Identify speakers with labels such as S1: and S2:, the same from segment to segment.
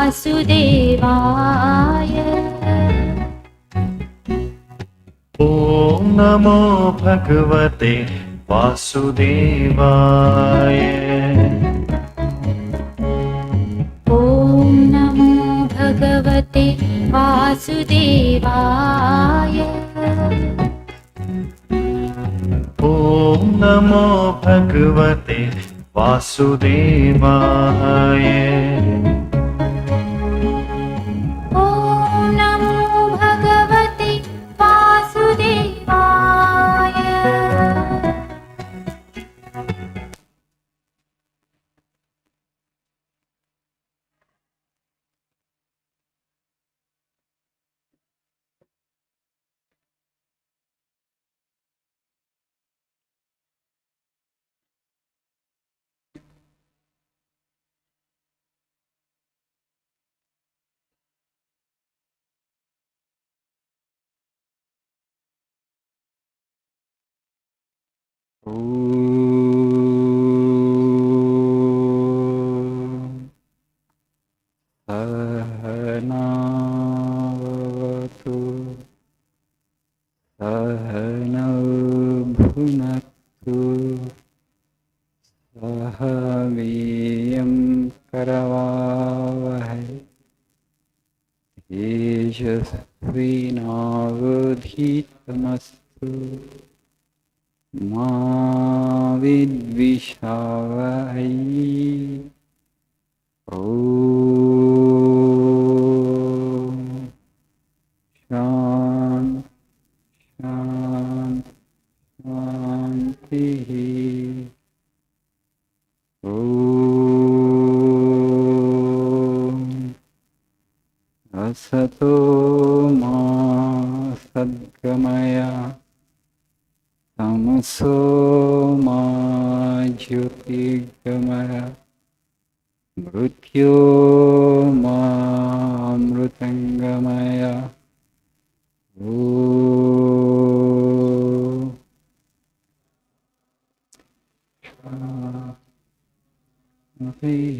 S1: वासुदेवाय।
S2: ॐ नमो भगवते वासुदेवाय।
S1: ॐ नमो भगवते वासुदेवाय।
S2: ॐ नमो भगवते वासुदेवाय।
S1: ॐ नमो भगवते वासुदेवाय।
S3: सहनावतु सहनौ भुनक्तु सह वीर्यं करवावहै तेजस्विनावधीतमस्तु मा विद्विषावहै। ॐ शान्तिः। ॐ असतो मा सद्गमय तमसो मा ज्योतिर्गमय मृत्योर्मामृतङ्गमय। ॐ शान्तिः।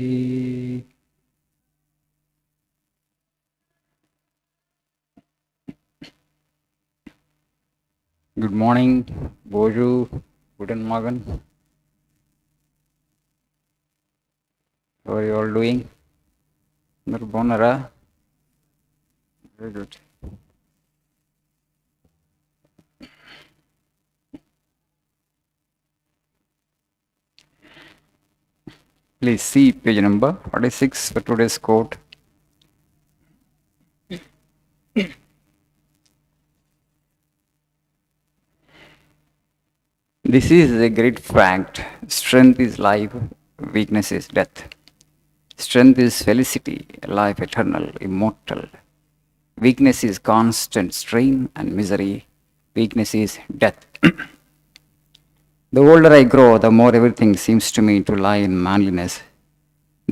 S3: Good morning, bonjour, guten Morgen. How are you all doing? Andaru bagunnara? Very good. Please see page number 46 for today's quote. This is a great fact. Strength is life, weakness is death. Strength is felicity, life eternal, immortal. Weakness is constant strain and misery. Weakness is death. The older I grow, the more everything seems to me to lie in manliness.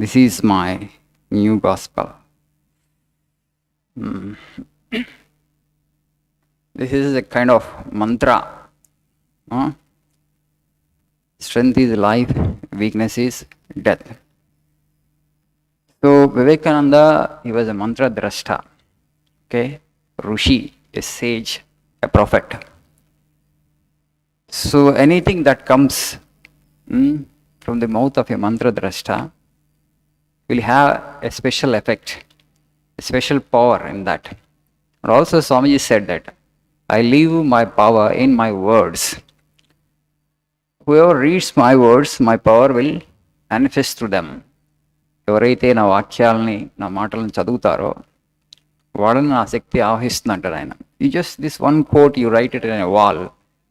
S3: This is my new gospel. This is a kind of mantra. Strength is life, weakness is death. So Vivekananda, he was a mantra drashta. Okay, Rishi, a sage, a prophet. So anything that comes from the mouth of a mantra drashta will have a special effect, a special power in that. And also Swamiji said that, I leave my power in my words. Whoever reads my words, my power will manifest through them. ఎవరైతే నా వాక్యాలని నా మాటలను చదువుతారో వాళ్ళని నా శక్తి ఆవహిస్తుందంటారు ఆయన. You just this one quote, you write it in a wall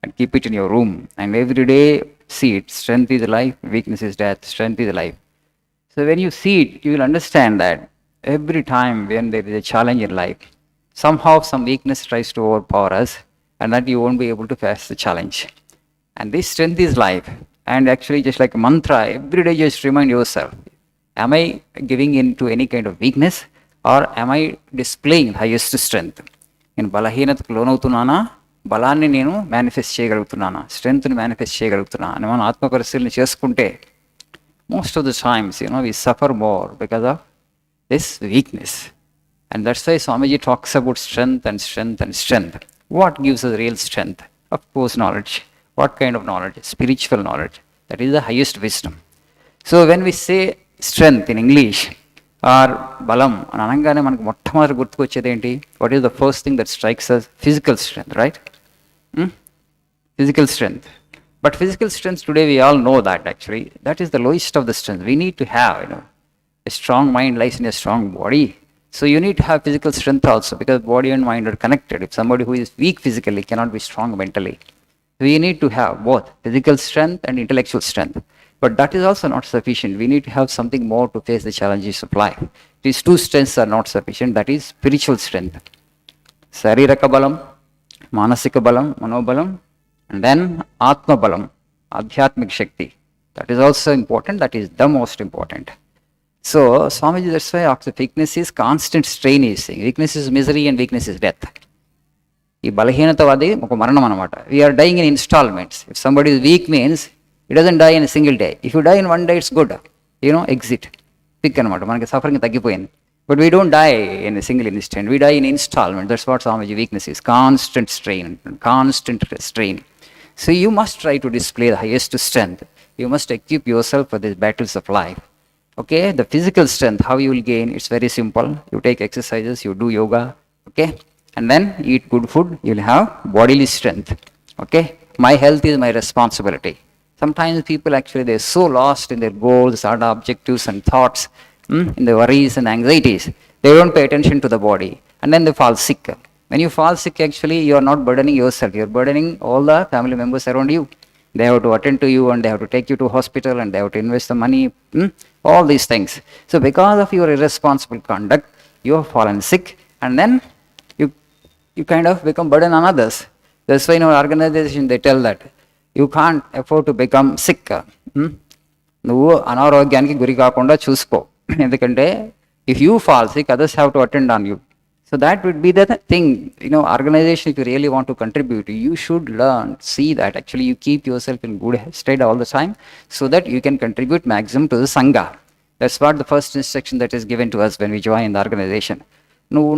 S3: and keep it in your room and every day see it. Strength is life, weakness is death, strength is life. So when you see it, you will understand that every time when there is a challenge in life, somehow some weakness tries to overpower us and that you won't be able to face the challenge. And this strength is life. And actually just like a mantra, every day just remind yourself, am I giving in to any kind of weakness or am I displaying highest strength? నేను బలహీనతకు లోనవుతున్నానా, బలాన్ని నేను manifest చేయగలుగుతున్నానా, స్ట్రెంగ్త్ని manifest చేయగలుగుతున్నా అని మనం ఆత్మపరిశీలన చేసుకుంటే most of the times, we suffer more because of this weakness. And that's why Swamiji talks about strength and strength and strength. What gives us real strength? Of course, knowledge. What kind of knowledge? Spiritual knowledge. That is the highest wisdom. So when we say strength in English or balam అని అనగానే మనకు మొట్టమొదటి గుర్తుకొచ్చేది ఏంటి? What is the first thing that strikes us? Physical strength, right? Physical strength. But physical strength today we all know that actually that is the lowest of the strength. We need to have, a strong mind lies in a strong body. So you need to have physical strength also because body and mind are connected. If somebody who is weak physically cannot be strong mentally. We need to have both physical strength and intellectual strength. But that is also not sufficient. We need to have something more to face the challenges of life. These two strengths are not sufficient. That is spiritual strength. Sariraka balam, manasika balam, manobalam, and then atma balam, adhyatmik shakti. That is also important. That is the most important. So Swamiji, that's why weakness is constant strain is saying. Weakness is misery and weakness is death. ఈ బలహీనతవాది ఒక మరణం అనమాట. We are dying in installments. If somebody is weak means it doesn't die in single day. If you die in one day it's good, exit thick అనమాట, మనకి suffering తగ్గిపోయింది. But we don't die in single instant, we die in installment. That's what Swamiji weakness is. Constant strain. So you must try to display the highest strength. You must equip yourself for this battles of life. Okay, the physical strength, how you will gain? It's very simple. You take exercises, you do yoga, okay, and then eat good food, you will have bodily strength. Okay, my health is my responsibility. Sometimes people actually, they're so lost in their goals, other objectives and thoughts, in their worries and anxieties. They don't pay attention to the body and then they fall sick. When you fall sick, actually, you are not burdening yourself, you are burdening all the family members around you. They have to attend to you and they have to take you to hospital and they have to invest the money, all these things. So because of your irresponsible conduct, you have fallen sick and then you kind of become burden on others. That's why in our organization they tell that you can't afford to become sick. నువ్వు అనారోగ్యానికి గురి కాకుండా చూసుకో. ఎందుకంటే if you fall sick, others have to attend on you. So that would be the thing, organization, if you really want to contribute, you should learn, see that actually you keep yourself in good state all the time so that you can contribute maximum to the Sangha. That's what the first instruction that is given to us when we join the organization.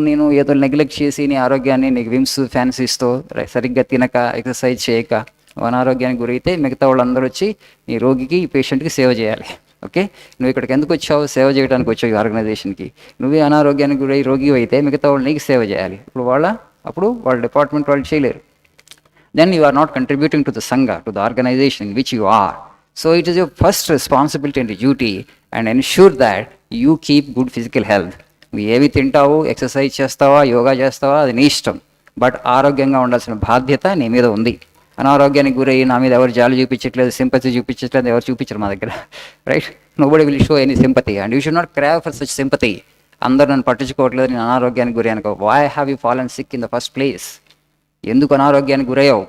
S3: నేను ఏదో neglect చేసి నీ ఆరోగ్యాన్ని నీకు VIMS ఫ్యాన్సీస్తో సరిగ్గా తినక exercise చేయక అనారోగ్యానికి గురైతే మిగతా వాళ్ళందరూ వచ్చి నీ రోగికి ఈ పేషెంట్కి సేవ చేయాలి. ఓకే, నువ్వు ఇక్కడికి ఎందుకు వచ్చావు? సేవ చేయడానికి వచ్చావు ఈ ఆర్గనైజేషన్కి. నువ్వే అనారోగ్యానికి గురై రోగి అయితే మిగతా వాళ్ళు నీకు సేవ చేయాలి. అప్పుడు వాళ్ళ డిపార్ట్మెంట్ వాళ్ళు చేయలేరు. Then you are not contributing to the sangha, to the organization in which you are. So it is your first responsibility and duty and ensure that you keep good physical health. నువ్వు ఏవి తింటావు, exercise చేస్తావా, యోగా చేస్తావా, అది నీ ఇష్టం. But ఆరోగ్యంగా ఉండాల్సిన బాధ్యత నీ మీద ఉంది. అనారోగ్యానికి గురయ్యి నా మీద ఎవరు జాలి చూపించట్లేదు, సింపతి చూపించట్లేదు, ఎవరు చూపించరు మా దగ్గర, right? Nobody will show any sympathy and you should not crave for such sympathy. అందరూ నన్ను పట్టించుకోవట్లేదు, నేను అనారోగ్యానికి గురి అనుకో. Why have you fallen sick in the first place? ఎందుకు అనారోగ్యానికి గురయ్యావు?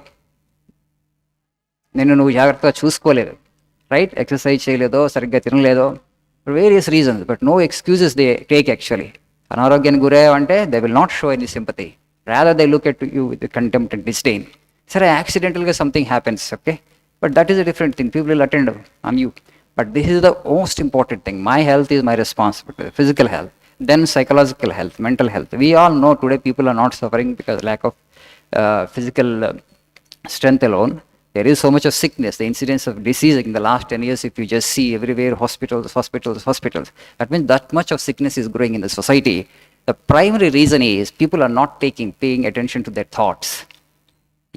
S3: నువ్వు జాగ్రత్తగా చూసుకోలేదు, రైట్? ఎక్సర్సైజ్ చేయలేదో, సరిగ్గా తినలేదో, for various reasons. But no excuses they take actually. అనారోగ్యానికి గురయ్యావంటే they will not show any sympathy, rather they look at you with contempt and disdain. సరే, యాక్సిడెంటల్గా something happens, okay, but that is a different thing. People will attend on you. But this is the most important thing. My health is my responsibility. Physical health, then psychological health, mental health. We all know today people are not suffering because lack of physical strength alone. There is so much of sickness, the incidence of disease in the last 10 years, if you just see everywhere, hospitals. That means that much of sickness is growing in the society. The primary reason is people are not paying attention to their thoughts.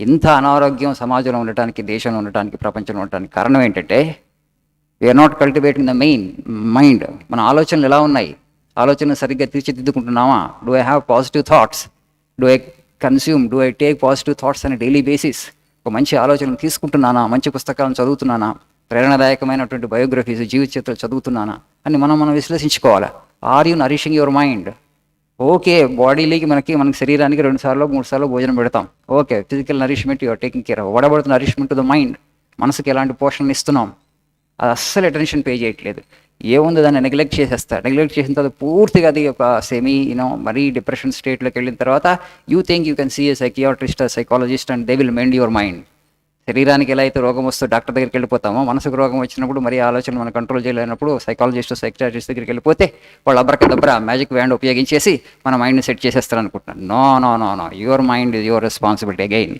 S3: ఇంత అనారోగ్యం సమాజంలో ఉండటానికి, దేశంలో ఉండటానికి, ప్రపంచంలో ఉండటానికి కారణం ఏంటంటే we are not cultivating the main mind. మన ఆలోచనలు ఎలా ఉన్నాయి? ఆలోచన సరిగ్గా తీర్చిదిద్దుకుంటున్నామా? Do I have positive thoughts? Do I do I take positive thoughts అనే డైలీ బేసిస్? ఒక మంచి ఆలోచనలు తీసుకుంటున్నానా? మంచి పుస్తకాలను చదువుతున్నానా? ప్రేరణాదాయకమైనటువంటి బయోగ్రఫీస్, జీవిత చరిత్రలు చదువుతున్నానా అని మనం విశ్లేషించుకోవాలి. Are you nourishing your mind? Okay, బాడీలోకి మనకి శరీరానికి 2 సార్లు 3 సార్లు భోజనం పెడతాం. Okay, physical nourishment you are taking care of. What about nourishment to the mind? మనసుకి ఎలాంటి పోషణలు ఇస్తున్నాం? అది అస్సలు అటెన్షన్ పే చేయట్లేదు. ఏముంది, దాన్ని నెగ్లెక్ట్ చేసేస్తారు. నెగ్లెక్ట్ చేసిన తర్వాత పూర్తిగా అది ఒక సెమీ మరీ డిప్రెషన్ స్టేట్లోకి వెళ్ళిన తర్వాత you think you can see a psychiatrist, psychologist and they will mend your mind. శరీరానికి ఎలా అయితే రోగం వస్తూ డాక్టర్ దగ్గరికి వెళ్ళిపోతామో, మనసుకు రోగం వచ్చినప్పుడు మరి ఆలోచనలు మనం కంట్రోల్ చేయలేనప్పుడు సైకాలజిస్ట్ సైకియాట్రిస్ట్ దగ్గరికి వెళ్ళిపోతే వాళ్ళు అబ్రకదబ్రా మ్యాజిక్ వ్యాండ్ ఉపయోగించేసి మన మైండ్ని సెట్ చేసేస్తారు అనుకుంటున్నాను. No no no no, your mind is your responsibility again.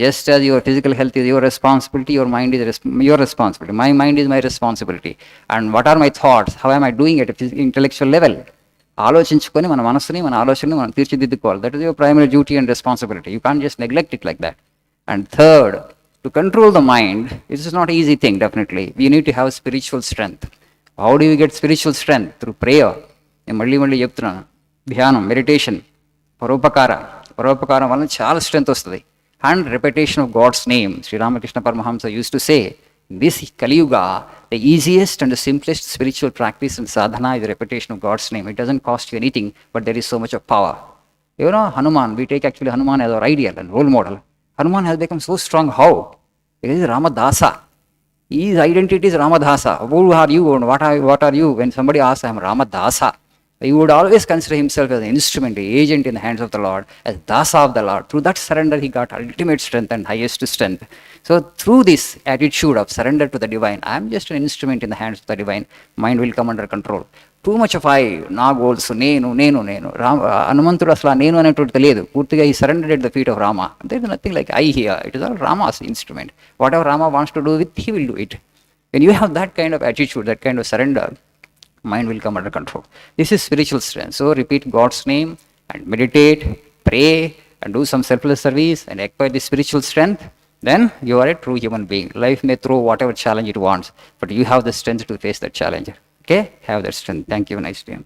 S3: Just as your physical health is your responsibility, your mind is your responsibility. My mind is my responsibility. And what are my thoughts? How am I doing at an intellectual level? ఆలోచించుకొని మన మనసుని మన ఆలోచనని మనం తీర్చిదిద్దుకోవాలి. That is your primary duty and responsibility. You can't just neglect it like that. And third, to control the mind, it is not easy thing definitely. We need to have spiritual strength. How do you get spiritual strength? Through prayer. నేను మళ్ళీ చెప్తున్నాను, ధ్యానం, meditation, పరోపకారం వలన చాలా strength వస్తుంది. And repetition of God's name. Sri Ramakrishna Paramahamsa used to say, in this Kali Yuga, the easiest and the simplest spiritual practice and sadhana is the repetition of God's name. It doesn't cost you anything, but there is so much of power. You know, Hanuman, we take actually Hanuman as our ideal and role model. Hanuman has become so strong. How? Because he is Ramadasa. His identity is Ramadasa. Who are you and what are you? When somebody asks, I am Ramadasa, he would always consider himself as an instrument, an agent in the hands of the Lord, as Dasa of the Lord. Through that surrender, he got ultimate strength and highest strength. So through this attitude of surrender to the divine, I am just an instrument in the hands of the divine, mind will come under control. Too much of I, na goals, నేను హనుమంతుడు అసలు నేను అనేటువంటి తెలియదు. పూర్తిగా ఈ surrender at the feet of Rama. there is nothing like I here. It is all Rama's instrument. Whatever Rama wants to do with, he will do it. When you have that kind of attitude, that kind of surrender, mind will come under control. This is spiritual strength. So repeat God's name and meditate, pray, and do some selfless service and acquire this spiritual strength. Then you are a true human being. Life may throw whatever challenge it wants, but you have the strength to face that challenge. Okay? Have that strength. Thank you. Nice day.